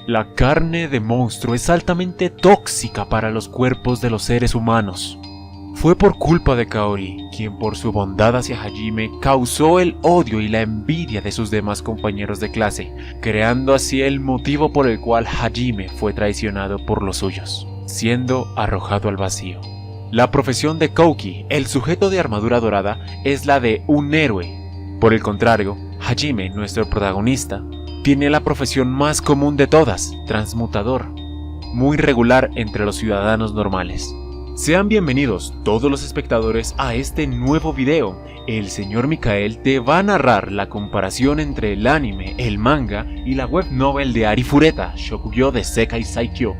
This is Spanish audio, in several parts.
La carne de monstruo es altamente tóxica para los cuerpos de los seres humanos. Fue por culpa de Kaori, quien por su bondad hacia Hajime causó el odio y la envidia de sus demás compañeros de clase, creando así el motivo por el cual Hajime fue traicionado por los suyos, siendo arrojado al vacío. La profesión de Kouki, el sujeto de armadura dorada, es la de un héroe. Por el contrario, Hajime, nuestro protagonista, tiene la profesión más común de todas, transmutador, muy regular entre los ciudadanos normales. Sean bienvenidos todos los espectadores a este nuevo video. El señor Mikael te va a narrar la comparación entre el anime, el manga y la web novel de Arifureta, Shokugyo de Sekai Saikyo.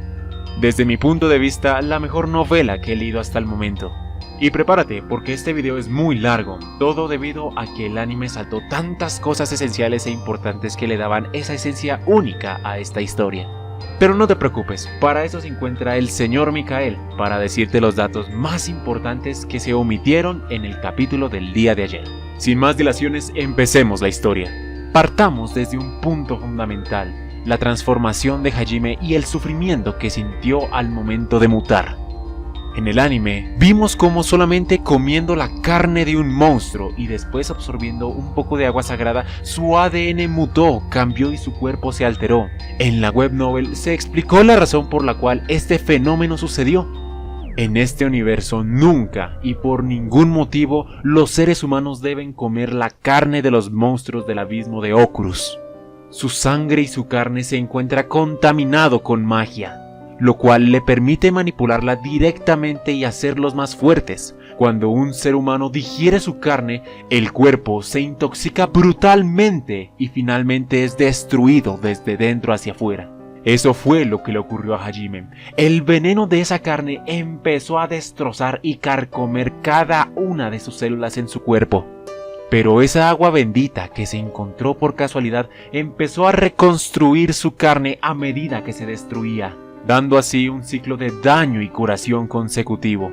Desde mi punto de vista, la mejor novela que he leído hasta el momento. Y prepárate porque este video es muy largo, todo debido a que el anime saltó tantas cosas esenciales e importantes que le daban esa esencia única a esta historia. Pero no te preocupes, para eso se encuentra el señor Mikael, para decirte los datos más importantes que se omitieron en el capítulo del día de ayer. Sin más dilaciones, empecemos la historia. Partamos desde un punto fundamental, la transformación de Hajime y el sufrimiento que sintió al momento de mutar. En el anime, vimos cómo solamente comiendo la carne de un monstruo y después absorbiendo un poco de agua sagrada, su ADN mutó, cambió y su cuerpo se alteró. En la web novel se explicó la razón por la cual este fenómeno sucedió. En este universo nunca y por ningún motivo los seres humanos deben comer la carne de los monstruos del abismo de Okrus. Su sangre y su carne se encuentra contaminado con magia, lo cual le permite manipularla directamente y hacerlos más fuertes. Cuando un ser humano digiere su carne, el cuerpo se intoxica brutalmente y finalmente es destruido desde dentro hacia afuera. Eso fue lo que le ocurrió a Hajime. El veneno de esa carne empezó a destrozar y carcomer cada una de sus células en su cuerpo. Pero esa agua bendita que se encontró por casualidad empezó a reconstruir su carne a medida que se destruía, dando así un ciclo de daño y curación consecutivo.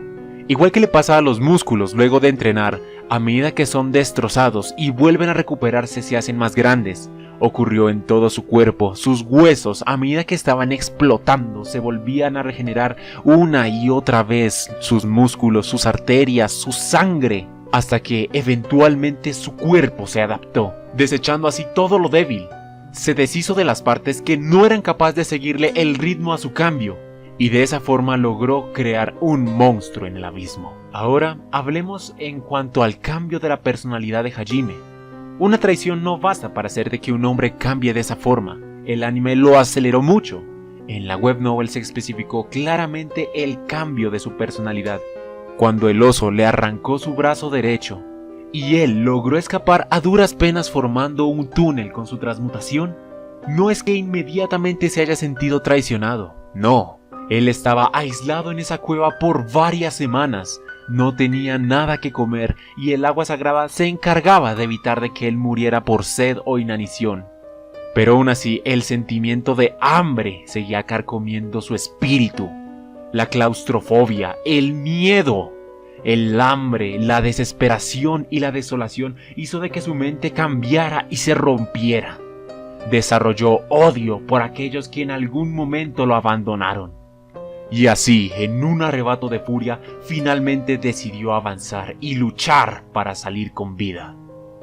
Igual que le pasa a los músculos luego de entrenar, a medida que son destrozados y vuelven a recuperarse se hacen más grandes. Ocurrió en todo su cuerpo, sus huesos a medida que estaban explotando se volvían a regenerar una y otra vez, sus músculos, sus arterias, su sangre, hasta que eventualmente su cuerpo se adaptó, desechando así todo lo débil. Se deshizo de las partes que no eran capaces de seguirle el ritmo a su cambio, y de esa forma logró crear un monstruo en el abismo. Ahora hablemos en cuanto al cambio de la personalidad de Hajime. Una traición no basta para hacer de que un hombre cambie de esa forma. El anime lo aceleró mucho. En la web novel se especificó claramente el cambio de su personalidad, cuando el oso le arrancó su brazo derecho y él logró escapar a duras penas formando un túnel con su transmutación. No es que inmediatamente se haya sentido traicionado, no. Él estaba aislado en esa cueva por varias semanas, no tenía nada que comer y el agua sagrada se encargaba de evitar de que él muriera por sed o inanición. Pero aún así el sentimiento de hambre seguía carcomiendo su espíritu. La claustrofobia, el miedo, el hambre, la desesperación y la desolación hizo de que su mente cambiara y se rompiera. Desarrolló odio por aquellos que en algún momento lo abandonaron. Y así, en un arrebato de furia, finalmente decidió avanzar y luchar para salir con vida.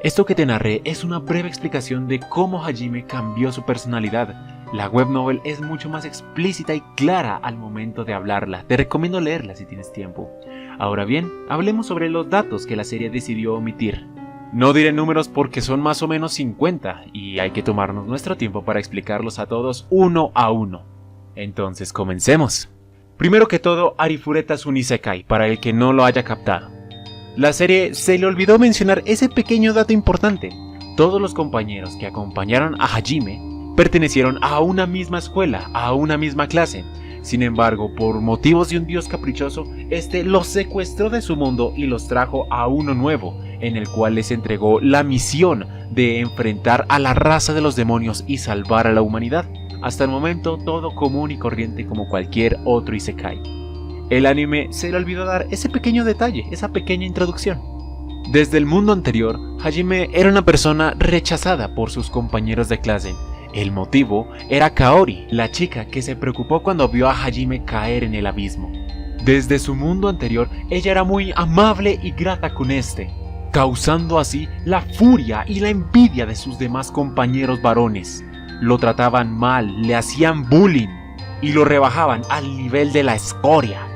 Esto que te narré es una breve explicación de cómo Hajime cambió su personalidad. La web novel es mucho más explícita y clara al momento de hablarla. Te recomiendo leerla si tienes tiempo. Ahora bien, hablemos sobre los datos que la serie decidió omitir. No diré números porque son más o menos 50 y hay que tomarnos nuestro tiempo para explicarlos a todos uno a uno. Entonces comencemos. Primero que todo, Arifureta es un isekai, para el que no lo haya captado. La serie se le olvidó mencionar ese pequeño dato importante. Todos los compañeros que acompañaron a Hajime pertenecieron a una misma escuela, a una misma clase. Sin embargo, por motivos de un dios caprichoso, este los secuestró de su mundo y los trajo a uno nuevo, en el cual les entregó la misión de enfrentar a la raza de los demonios y salvar a la humanidad. Hasta el momento todo común y corriente como cualquier otro isekai. El anime se le olvidó dar ese pequeño detalle, esa pequeña introducción. Desde el mundo anterior, Hajime era una persona rechazada por sus compañeros de clase. El motivo era Kaori, la chica que se preocupó cuando vio a Hajime caer en el abismo. Desde su mundo anterior, ella era muy amable y grata con este, causando así la furia y la envidia de sus demás compañeros varones. Lo trataban mal, le hacían bullying y lo rebajaban al nivel de la escoria.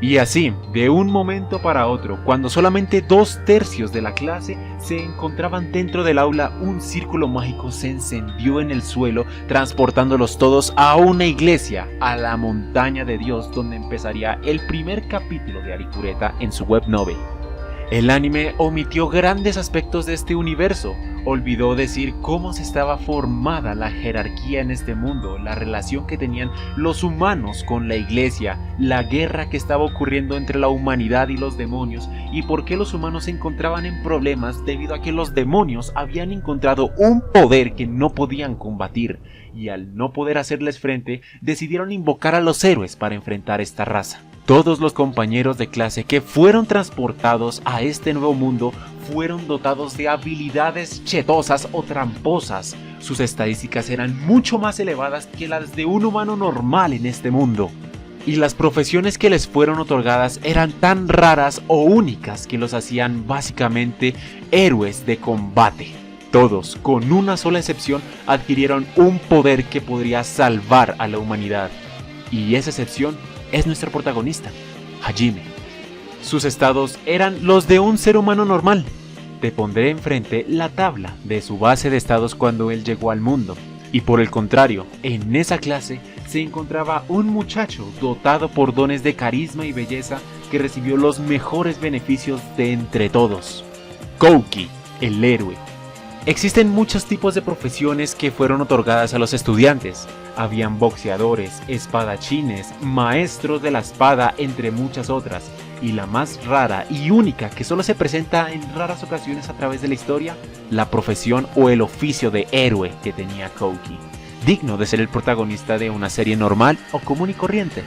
Y así, de un momento para otro, cuando solamente 2/3 de la clase se encontraban dentro del aula, un círculo mágico se encendió en el suelo, transportándolos todos a una iglesia, a la montaña de Dios, donde empezaría el primer capítulo de Arifureta en su web novel. El anime omitió grandes aspectos de este universo, olvidó decir cómo se estaba formada la jerarquía en este mundo, la relación que tenían los humanos con la iglesia, la guerra que estaba ocurriendo entre la humanidad y los demonios, y por qué los humanos se encontraban en problemas debido a que los demonios habían encontrado un poder que no podían combatir, y al no poder hacerles frente, decidieron invocar a los héroes para enfrentar esta raza. Todos los compañeros de clase que fueron transportados a este nuevo mundo fueron dotados de habilidades chetosas o tramposas. Sus estadísticas eran mucho más elevadas que las de un humano normal en este mundo. Y las profesiones que les fueron otorgadas eran tan raras o únicas que los hacían básicamente héroes de combate. Todos, con una sola excepción, adquirieron un poder que podría salvar a la humanidad. Y esa excepción es nuestro protagonista, Hajime. Sus estados eran los de un ser humano normal. Te pondré enfrente la tabla de su base de estados cuando él llegó al mundo. Y por el contrario, en esa clase se encontraba un muchacho dotado por dones de carisma y belleza que recibió los mejores beneficios de entre todos. Kouki, el héroe. Existen muchos tipos de profesiones que fueron otorgadas a los estudiantes. Habían boxeadores, espadachines, maestros de la espada, entre muchas otras. Y la más rara y única que solo se presenta en raras ocasiones a través de la historia, la profesión o el oficio de héroe que tenía Kouki, digno de ser el protagonista de una serie normal o común y corriente.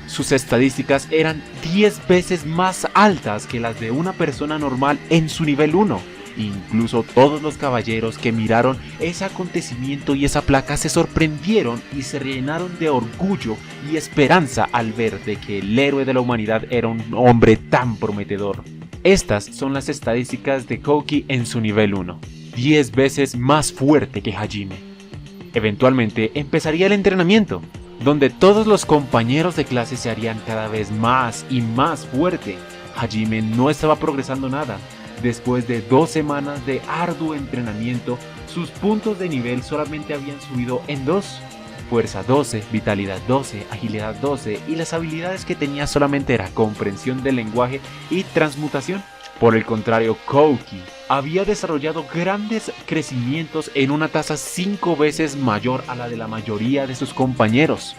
Sus estadísticas eran 10 veces más altas que las de una persona normal en su nivel 1. Incluso todos los caballeros que miraron ese acontecimiento y esa placa se sorprendieron y se llenaron de orgullo y esperanza al ver de que el héroe de la humanidad era un hombre tan prometedor. Estas son las estadísticas de Kouki en su nivel 1, 10 veces más fuerte que Hajime. Eventualmente empezaría el entrenamiento, donde todos los compañeros de clase se harían cada vez más y más fuerte. Hajime no estaba progresando nada. Después de 2 semanas de arduo entrenamiento, sus puntos de nivel solamente habían subido en 2. Fuerza 12, vitalidad 12, agilidad 12 y las habilidades que tenía solamente era comprensión del lenguaje y transmutación. Por el contrario, Kouki había desarrollado grandes crecimientos en una tasa 5 veces mayor a la de la mayoría de sus compañeros.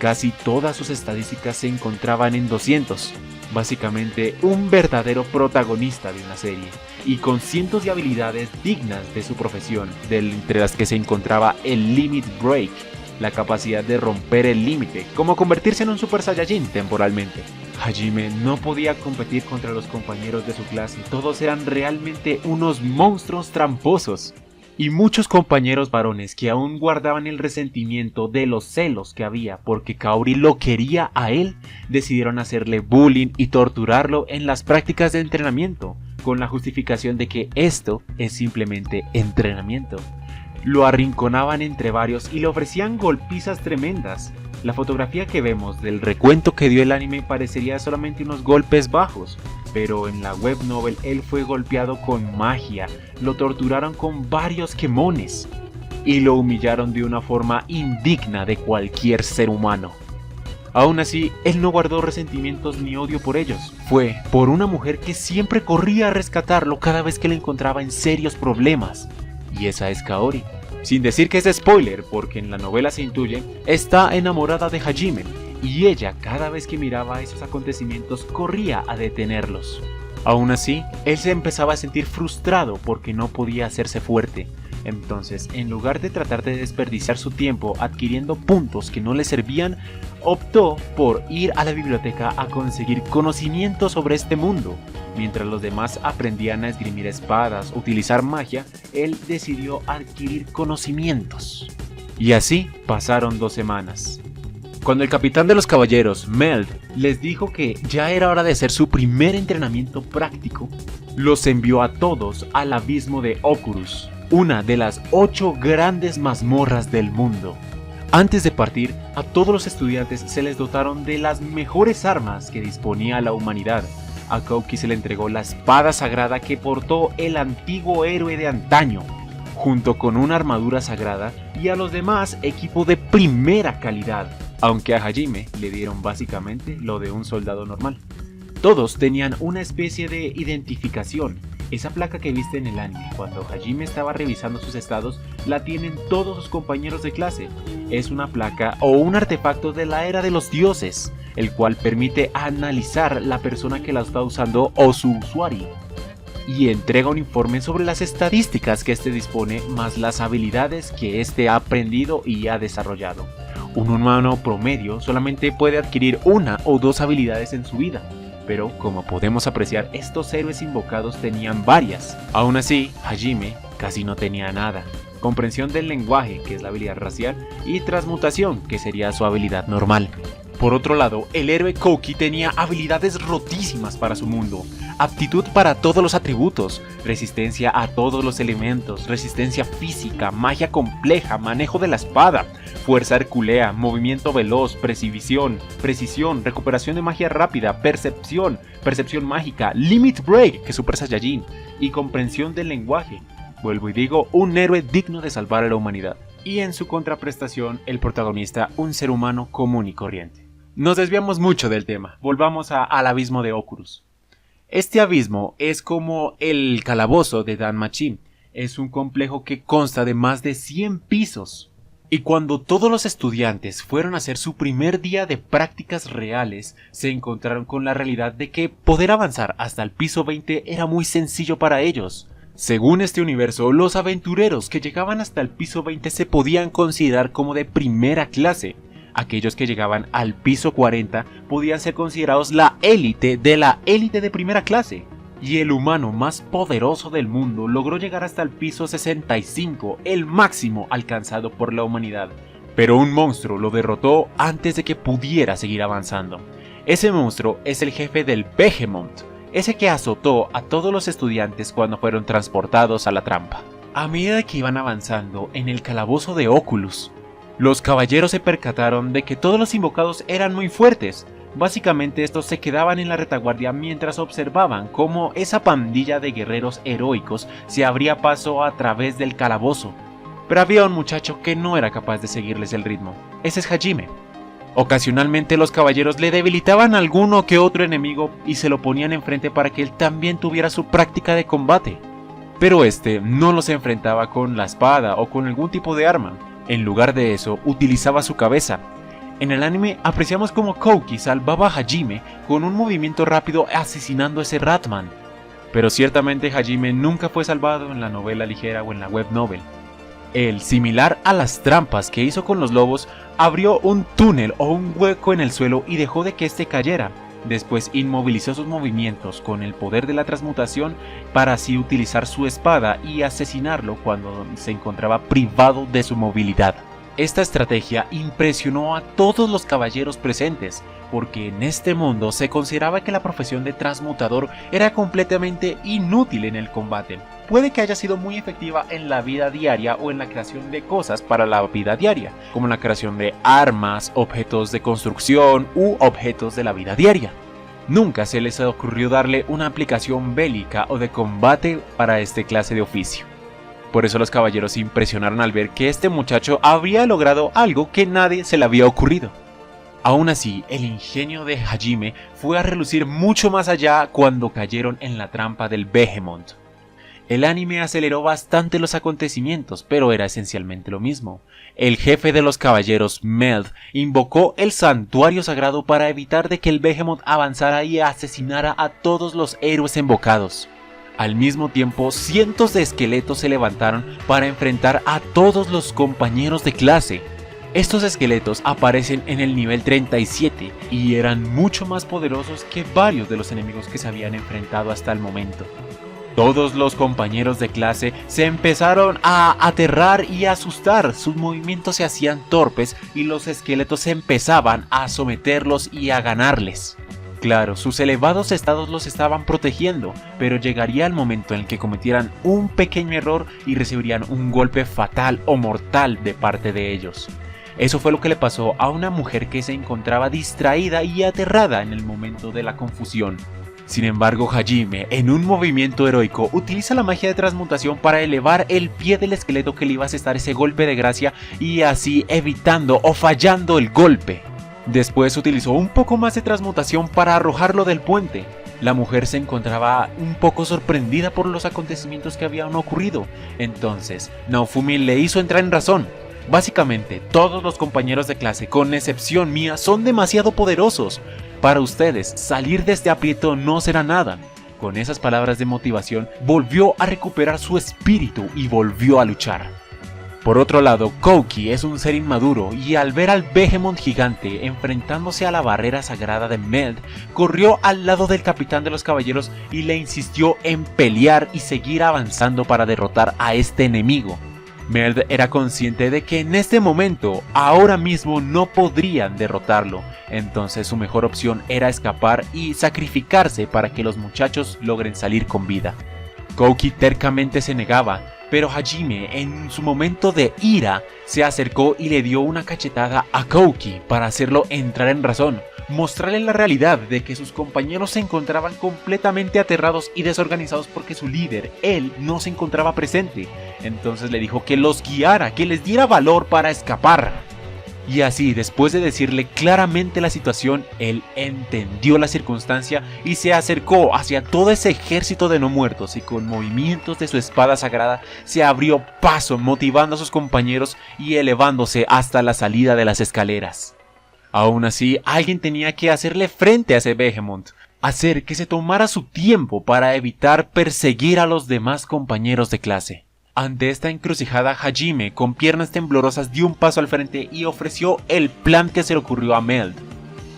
Casi todas sus estadísticas se encontraban en 200. Básicamente un verdadero protagonista de una serie, y con cientos de habilidades dignas de su profesión, entre las que se encontraba el Limit Break, la capacidad de romper el límite, como convertirse en un Super Saiyajin temporalmente. Hajime no podía competir contra los compañeros de su clase, todos eran realmente unos monstruos tramposos. Y muchos compañeros varones que aún guardaban el resentimiento de los celos que había porque Kaori lo quería a él, decidieron hacerle bullying y torturarlo en las prácticas de entrenamiento, con la justificación de que esto es simplemente entrenamiento. Lo arrinconaban entre varios y le ofrecían golpizas tremendas. La fotografía que vemos del recuento que dio el anime parecería solamente unos golpes bajos, pero en la web novel él fue golpeado con magia, lo torturaron con varios quemones y lo humillaron de una forma indigna de cualquier ser humano. Aún así, él no guardó resentimientos ni odio por ellos. Fue por una mujer que siempre corría a rescatarlo cada vez que le encontraba en serios problemas, y esa es Kaori. Sin decir que es spoiler, porque en la novela se intuye, está enamorada de Hajime, y ella cada vez que miraba esos acontecimientos corría a detenerlos. Aún así, él se empezaba a sentir frustrado porque no podía hacerse fuerte. Entonces, en lugar de tratar de desperdiciar su tiempo adquiriendo puntos que no le servían, optó por ir a la biblioteca a conseguir conocimiento sobre este mundo. Mientras los demás aprendían a esgrimir espadas, utilizar magia, él decidió adquirir conocimientos. Y así pasaron 2 semanas. Cuando el capitán de los caballeros, Meld, les dijo que ya era hora de hacer su primer entrenamiento práctico, los envió a todos al abismo de Okurus, una de las 8 grandes mazmorras del mundo. Antes de partir, a todos los estudiantes se les dotaron de las mejores armas que disponía la humanidad. A Kouki se le entregó la espada sagrada que portó el antiguo héroe de antaño, junto con una armadura sagrada, y a los demás equipo de primera calidad, aunque a Hajime le dieron básicamente lo de un soldado normal. Todos tenían una especie de identificación. Esa placa que viste en el anime cuando Hajime estaba revisando sus estados la tienen todos sus compañeros de clase. Es una placa o un artefacto de la era de los dioses, el cual permite analizar la persona que la está usando o su usuario, y entrega un informe sobre las estadísticas que éste dispone más las habilidades que éste ha aprendido y ha desarrollado. Un humano promedio solamente puede adquirir 1 o 2 habilidades en su vida, pero como podemos apreciar, estos héroes invocados tenían varias. Aún así, Hajime casi no tenía nada. Comprensión del lenguaje, que es la habilidad racial, y transmutación, que sería su habilidad normal. Por otro lado, el héroe Kouki tenía habilidades rotísimas para su mundo, aptitud para todos los atributos, resistencia a todos los elementos, resistencia física, magia compleja, manejo de la espada, fuerza hercúlea, movimiento veloz, precisión, recuperación de magia rápida, percepción mágica, limit break, que es Super Saiyajin, y comprensión del lenguaje. Vuelvo y digo, un héroe digno de salvar a la humanidad. Y en su contraprestación, el protagonista, un ser humano común y corriente. Nos desviamos mucho del tema, volvamos al abismo de Okurus. Este abismo es como el calabozo de Danmachi. Es un complejo que consta de más de 100 pisos. Y cuando todos los estudiantes fueron a hacer su primer día de prácticas reales, se encontraron con la realidad de que poder avanzar hasta el piso 20 era muy sencillo para ellos. Según este universo, los aventureros que llegaban hasta el piso 20 se podían considerar como de primera clase. Aquellos que llegaban al piso 40 podían ser considerados la élite de primera clase. Y el humano más poderoso del mundo logró llegar hasta el piso 65, el máximo alcanzado por la humanidad. Pero un monstruo lo derrotó antes de que pudiera seguir avanzando. Ese monstruo es el jefe del Behemoth, ese que azotó a todos los estudiantes cuando fueron transportados a la trampa. A medida que iban avanzando en el calabozo de Oculus, los caballeros se percataron de que todos los invocados eran muy fuertes. Básicamente estos se quedaban en la retaguardia mientras observaban cómo esa pandilla de guerreros heroicos se abría paso a través del calabozo. Pero había un muchacho que no era capaz de seguirles el ritmo. Ese es Hajime. Ocasionalmente los caballeros le debilitaban a alguno que otro enemigo y se lo ponían enfrente para que él también tuviera su práctica de combate. Pero este no los enfrentaba con la espada o con algún tipo de arma. En lugar de eso, utilizaba su cabeza. En el anime apreciamos como Kouki salvaba a Hajime con un movimiento rápido asesinando a ese Ratman. Pero ciertamente Hajime nunca fue salvado en la novela ligera o en la web novel. Él, similar a las trampas que hizo con los lobos, abrió un túnel o un hueco en el suelo y dejó de que éste cayera. Después inmovilizó sus movimientos con el poder de la transmutación para así utilizar su espada y asesinarlo cuando se encontraba privado de su movilidad. Esta estrategia impresionó a todos los caballeros presentes, porque en este mundo se consideraba que la profesión de transmutador era completamente inútil en el combate. Puede que haya sido muy efectiva en la vida diaria o en la creación de cosas para la vida diaria, como la creación de armas, objetos de construcción u objetos de la vida diaria. Nunca se les ocurrió darle una aplicación bélica o de combate para esta clase de oficio. Por eso los caballeros se impresionaron al ver que este muchacho había logrado algo que nadie se le había ocurrido. Aún así, el ingenio de Hajime fue a relucir mucho más allá cuando cayeron en la trampa del Behemoth. El anime aceleró bastante los acontecimientos, pero era esencialmente lo mismo. El jefe de los caballeros, Meld, invocó el santuario sagrado para evitar de que el Behemoth avanzara y asesinara a todos los héroes invocados. Al mismo tiempo, cientos de esqueletos se levantaron para enfrentar a todos los compañeros de clase. Estos esqueletos aparecen en el nivel 37 y eran mucho más poderosos que varios de los enemigos que se habían enfrentado hasta el momento. Todos los compañeros de clase se empezaron a aterrar y a asustar, sus movimientos se hacían torpes y los esqueletos empezaban a someterlos y a ganarles. Claro, sus elevados estados los estaban protegiendo, pero llegaría el momento en el que cometieran un pequeño error y recibirían un golpe fatal o mortal de parte de ellos. Eso fue lo que le pasó a una mujer que se encontraba distraída y aterrada en el momento de la confusión. Sin embargo, Hajime, en un movimiento heroico, utiliza la magia de transmutación para elevar el pie del esqueleto que le iba a asestar ese golpe de gracia y así evitando o fallando el golpe. Después utilizó un poco más de transmutación para arrojarlo del puente. La mujer se encontraba un poco sorprendida por los acontecimientos que habían ocurrido. Entonces, Naofumi le hizo entrar en razón. Básicamente, todos los compañeros de clase, con excepción mía, son demasiado poderosos. Para ustedes, salir de este aprieto no será nada. Con esas palabras de motivación, volvió a recuperar su espíritu y volvió a luchar. Por otro lado, Kouki es un ser inmaduro y al ver al Behemoth gigante enfrentándose a la barrera sagrada de Meld, corrió al lado del capitán de los caballeros y le insistió en pelear y seguir avanzando para derrotar a este enemigo. Meld era consciente de que en este momento, ahora mismo no podrían derrotarlo, entonces su mejor opción era escapar y sacrificarse para que los muchachos logren salir con vida. Kouki tercamente se negaba, pero Hajime, en su momento de ira, se acercó y le dio una cachetada a Kouki para hacerlo entrar en razón, mostrarle la realidad de que sus compañeros se encontraban completamente aterrados y desorganizados porque su líder, él, no se encontraba presente. Entonces le dijo que los guiara, que les diera valor para escapar. Y así, después de decirle claramente la situación, él entendió la circunstancia y se acercó hacia todo ese ejército de no muertos y con movimientos de su espada sagrada se abrió paso motivando a sus compañeros y elevándose hasta la salida de las escaleras. Aún así, alguien tenía que hacerle frente a ese Behemoth, hacer que se tomara su tiempo para evitar perseguir a los demás compañeros de clase. Ante esta encrucijada, Hajime, con piernas temblorosas, dio un paso al frente y ofreció el plan que se le ocurrió a Meld.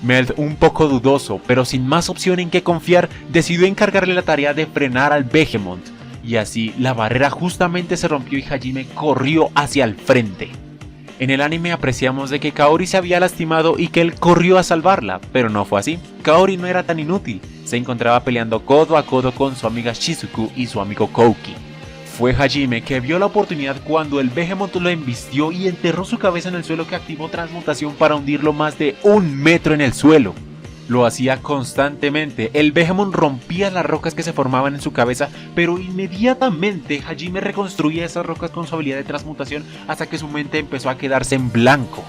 Meld, un poco dudoso, pero sin más opción en que confiar, decidió encargarle la tarea de frenar al Behemoth. Y así, la barrera justamente se rompió y Hajime corrió hacia el frente. En el anime apreciamos de que Kaori se había lastimado y que él corrió a salvarla, pero no fue así. Kaori no era tan inútil, se encontraba peleando codo a codo con su amiga Shizuku y su amigo Kouki. Fue Hajime que vio la oportunidad cuando el Behemoth lo embistió y enterró su cabeza en el suelo, que activó transmutación para hundirlo más de 1 metro en el suelo. Lo hacía constantemente, el Behemoth rompía las rocas que se formaban en su cabeza, pero inmediatamente Hajime reconstruía esas rocas con su habilidad de transmutación hasta que su mente empezó a quedarse en blanco.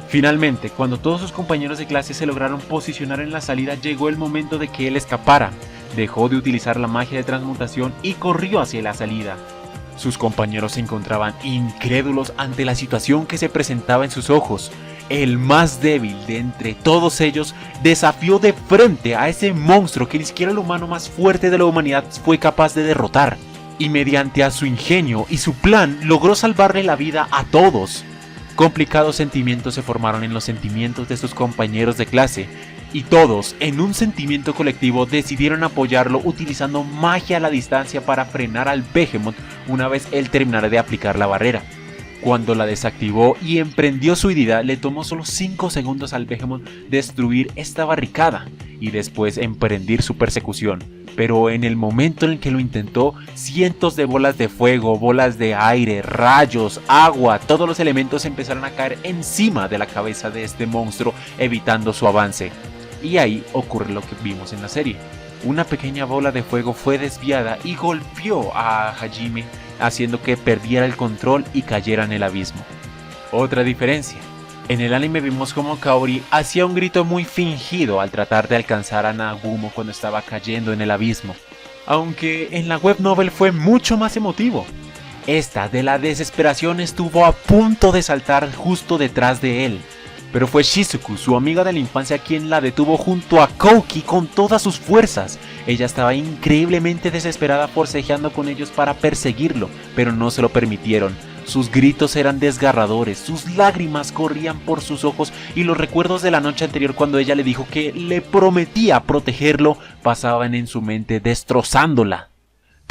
Finalmente, cuando todos sus compañeros de clase se lograron posicionar en la salida, llegó el momento de que él escapara. Dejó de utilizar la magia de transmutación y corrió hacia la salida. Sus compañeros se encontraban incrédulos ante la situación que se presentaba en sus ojos. El más débil de entre todos ellos desafió de frente a ese monstruo que ni siquiera el humano más fuerte de la humanidad fue capaz de derrotar. Y mediante a su ingenio y su plan logró salvarle la vida a todos. Complicados sentimientos se formaron en los sentimientos de sus compañeros de clase, y todos, en un sentimiento colectivo, decidieron apoyarlo utilizando magia a la distancia para frenar al Behemoth una vez él terminara de aplicar la barrera. Cuando la desactivó y emprendió su huida, le tomó solo 5 segundos al Behemoth destruir esta barricada y después emprender su persecución. Pero en el momento en el que lo intentó, cientos de bolas de fuego, bolas de aire, rayos, agua, todos los elementos empezaron a caer encima de la cabeza de este monstruo, evitando su avance. Y ahí ocurre lo que vimos en la serie. Una pequeña bola de fuego fue desviada y golpeó a Hajime, haciendo que perdiera el control y cayera en el abismo. Otra diferencia. En el anime vimos como Kaori hacía un grito muy fingido al tratar de alcanzar a Nagumo cuando estaba cayendo en el abismo. Aunque en la web novel fue mucho más emotivo. Esta de la desesperación estuvo a punto de saltar justo detrás de él. Pero fue Shizuku, su amiga de la infancia, quien la detuvo junto a Kouki con todas sus fuerzas. Ella estaba increíblemente desesperada forcejeando con ellos para perseguirlo, pero no se lo permitieron. Sus gritos eran desgarradores, sus lágrimas corrían por sus ojos y los recuerdos de la noche anterior cuando ella le dijo que le prometía protegerlo pasaban en su mente destrozándola.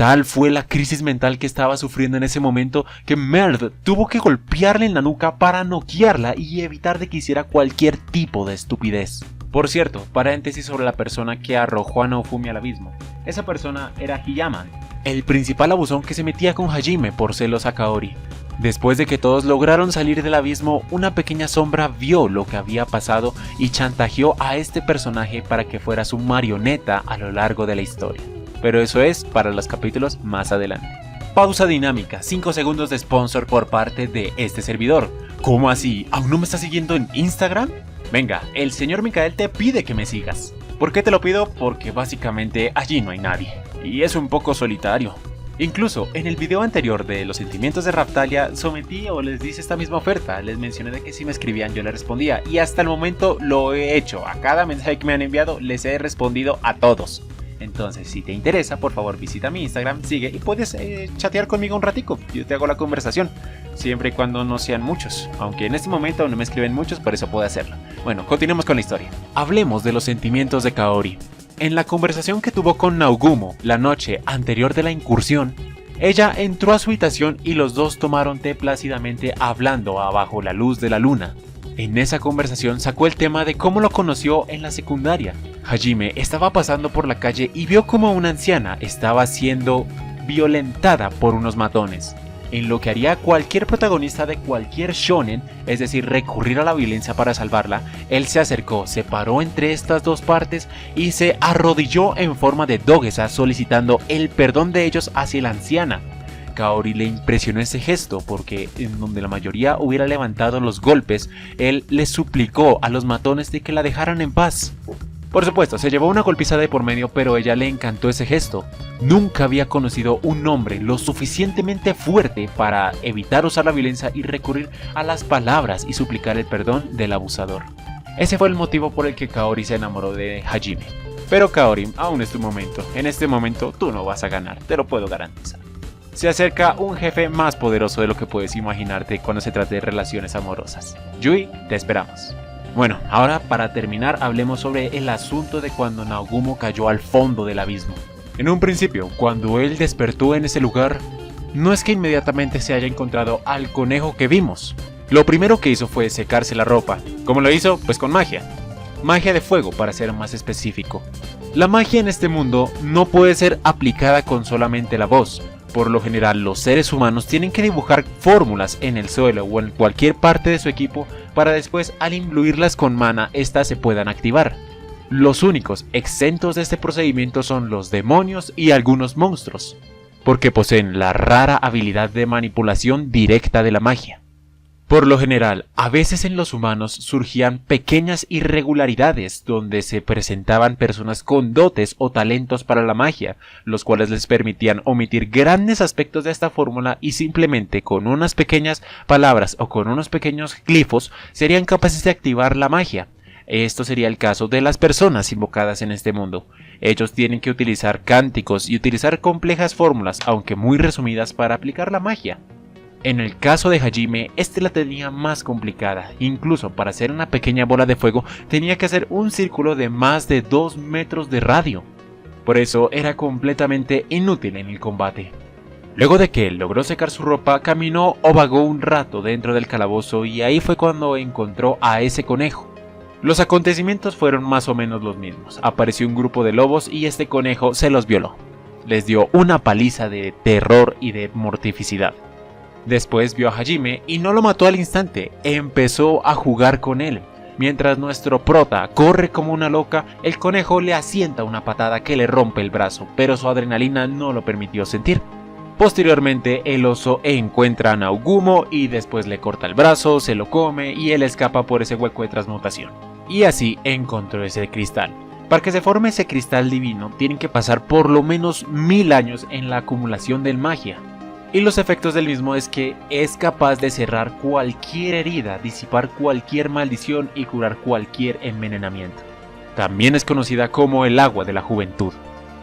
Tal fue la crisis mental que estaba sufriendo en ese momento que Merd tuvo que golpearle en la nuca para noquearla y evitar de que hiciera cualquier tipo de estupidez. Por cierto, paréntesis sobre la persona que arrojó a Naofumi al abismo. Esa persona era Hiyama, el principal abusón que se metía con Hajime por celos a Kaori. Después de que todos lograron salir del abismo, una pequeña sombra vio lo que había pasado y chantajeó a este personaje para que fuera su marioneta a lo largo de la historia. Pero eso es para los capítulos más adelante. Pausa dinámica, 5 segundos de sponsor por parte de este servidor. ¿Cómo así? ¿Aún no me estás siguiendo en Instagram? Venga, el señor Mikael te pide que me sigas. ¿Por qué te lo pido? Porque básicamente allí no hay nadie. Y es un poco solitario. Incluso en el video anterior de los sentimientos de Raphtalia sometí o les hice esta misma oferta. Les mencioné de que si me escribían yo les respondía. Y hasta el momento lo he hecho. A cada mensaje que me han enviado les he respondido a todos. Entonces, si te interesa, por favor visita mi Instagram, sigue y puedes chatear conmigo un ratico. Yo te hago la conversación, siempre y cuando no sean muchos. Aunque en este momento no me escriben muchos, por eso puedo hacerlo. Bueno, continuemos con la historia. Hablemos de los sentimientos de Kaori. En la conversación que tuvo con Naogumo la noche anterior de la incursión, ella entró a su habitación y los dos tomaron té plácidamente hablando bajo la luz de la luna. En esa conversación sacó el tema de cómo lo conoció en la secundaria. Hajime estaba pasando por la calle y vio como una anciana estaba siendo violentada por unos matones. En lo que haría cualquier protagonista de cualquier shonen, es decir, recurrir a la violencia para salvarla, él se acercó, se paró entre estas dos partes y se arrodilló en forma de dogesa solicitando el perdón de ellos hacia la anciana. Kaori le impresionó ese gesto porque en donde la mayoría hubiera levantado los golpes, él les suplicó a los matones de que la dejaran en paz. Por supuesto, se llevó una golpiza de por medio, pero a ella le encantó ese gesto. Nunca había conocido un hombre lo suficientemente fuerte para evitar usar la violencia y recurrir a las palabras y suplicar el perdón del abusador. Ese fue el motivo por el que Kaori se enamoró de Hajime. Pero Kaori, aún es tu momento. En este momento tú no vas a ganar, te lo puedo garantizar. Se acerca un jefe más poderoso de lo que puedes imaginarte cuando se trata de relaciones amorosas. Yui, te esperamos. Bueno, ahora para terminar hablemos sobre el asunto de cuando Naogumo cayó al fondo del abismo. En un principio, cuando él despertó en ese lugar, no es que inmediatamente se haya encontrado al conejo que vimos. Lo primero que hizo fue secarse la ropa. ¿Cómo lo hizo? Pues con magia. Magia de fuego, para ser más específico. La magia en este mundo no puede ser aplicada con solamente la voz. Por lo general, los seres humanos tienen que dibujar fórmulas en el suelo o en cualquier parte de su equipo para después, al imbuirlas con mana, estas se puedan activar. Los únicos exentos de este procedimiento son los demonios y algunos monstruos, porque poseen la rara habilidad de manipulación directa de la magia. Por lo general, a veces en los humanos surgían pequeñas irregularidades donde se presentaban personas con dotes o talentos para la magia, los cuales les permitían omitir grandes aspectos de esta fórmula y simplemente con unas pequeñas palabras o con unos pequeños glifos serían capaces de activar la magia. Esto sería el caso de las personas invocadas en este mundo. Ellos tienen que utilizar cánticos y utilizar complejas fórmulas, aunque muy resumidas, para aplicar la magia. En el caso de Hajime, este la tenía más complicada. Incluso para hacer una pequeña bola de fuego tenía que hacer un círculo de más de 2 metros de radio. Por eso era completamente inútil en el combate. Luego de que él logró secar su ropa, caminó o vagó un rato dentro del calabozo y ahí fue cuando encontró a ese conejo. Los acontecimientos fueron más o menos los mismos. Apareció un grupo de lobos y este conejo se los violó. Les dio una paliza de terror y de mortificidad. Después vio a Hajime y no lo mató al instante, empezó a jugar con él. Mientras nuestro prota corre como una loca, el conejo le asienta una patada que le rompe el brazo, pero su adrenalina no lo permitió sentir. Posteriormente, el oso encuentra a Naogumo y después le corta el brazo, se lo come y él escapa por ese hueco de transmutación. Y así encontró ese cristal. Para que se forme ese cristal divino, tienen que pasar por lo menos 1000 años en la acumulación del magia. Y los efectos del mismo es que es capaz de cerrar cualquier herida, disipar cualquier maldición y curar cualquier envenenamiento. También es conocida como el agua de la juventud.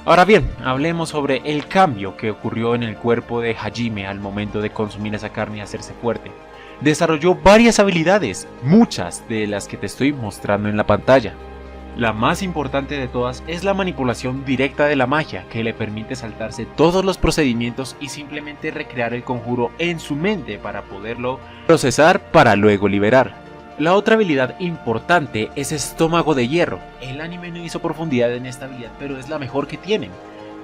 Ahora bien, hablemos sobre el cambio que ocurrió en el cuerpo de Hajime al momento de consumir esa carne y hacerse fuerte. Desarrolló varias habilidades, muchas de las que te estoy mostrando en la pantalla. La más importante de todas es la manipulación directa de la magia, que le permite saltarse todos los procedimientos y simplemente recrear el conjuro en su mente para poderlo procesar para luego liberar. La otra habilidad importante es Estómago de Hierro. El anime no hizo profundidad en esta habilidad, pero es la mejor que tienen.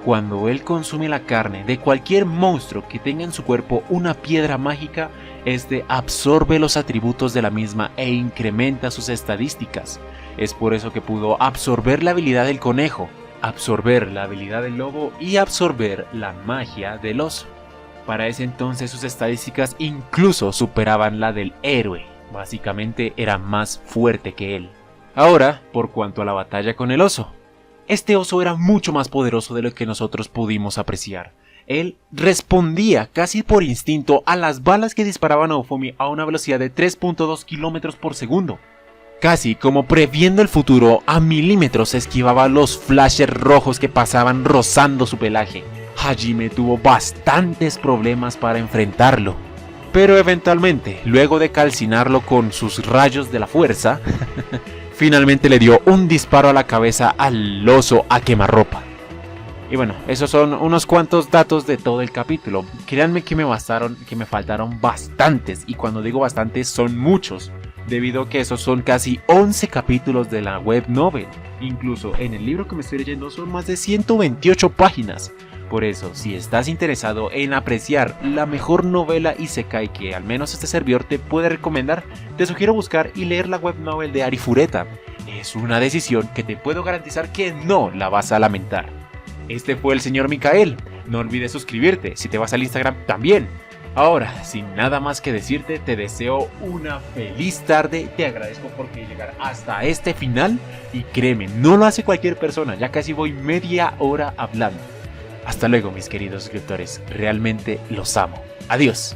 Cuando él consume la carne de cualquier monstruo que tenga en su cuerpo una piedra mágica, este absorbe los atributos de la misma e incrementa sus estadísticas. Es por eso que pudo absorber la habilidad del conejo, absorber la habilidad del lobo y absorber la magia del oso. Para ese entonces sus estadísticas incluso superaban la del héroe. Básicamente era más fuerte que él. Ahora, por cuanto a la batalla con el oso. Este oso era mucho más poderoso de lo que nosotros pudimos apreciar. Él respondía casi por instinto a las balas que disparaban a Ufumi a una velocidad de 3.2 km por segundo. Casi como previendo el futuro, a milímetros esquivaba los flashes rojos que pasaban rozando su pelaje. Hajime tuvo bastantes problemas para enfrentarlo. Pero eventualmente, luego de calcinarlo con sus rayos de la fuerza, finalmente le dio un disparo a la cabeza al oso a quemarropa. Y bueno, esos son unos cuantos datos de todo el capítulo. Créanme que me faltaron bastantes, y cuando digo bastantes son muchos, debido a que esos son casi 11 capítulos de la web novel. Incluso en el libro que me estoy leyendo son más de 128 páginas. Por eso, si estás interesado en apreciar la mejor novela isekai que al menos este servidor te puede recomendar, te sugiero buscar y leer la web novel de Arifureta. Es una decisión que te puedo garantizar que no la vas a lamentar. Este fue el señor Mikael. No olvides suscribirte, si te vas al Instagram también. Ahora, sin nada más que decirte, te deseo una feliz tarde. Te agradezco por llegar hasta este final. Y créeme, no lo hace cualquier persona, ya casi voy media hora hablando. Hasta luego, mis queridos suscriptores, realmente los amo. Adiós.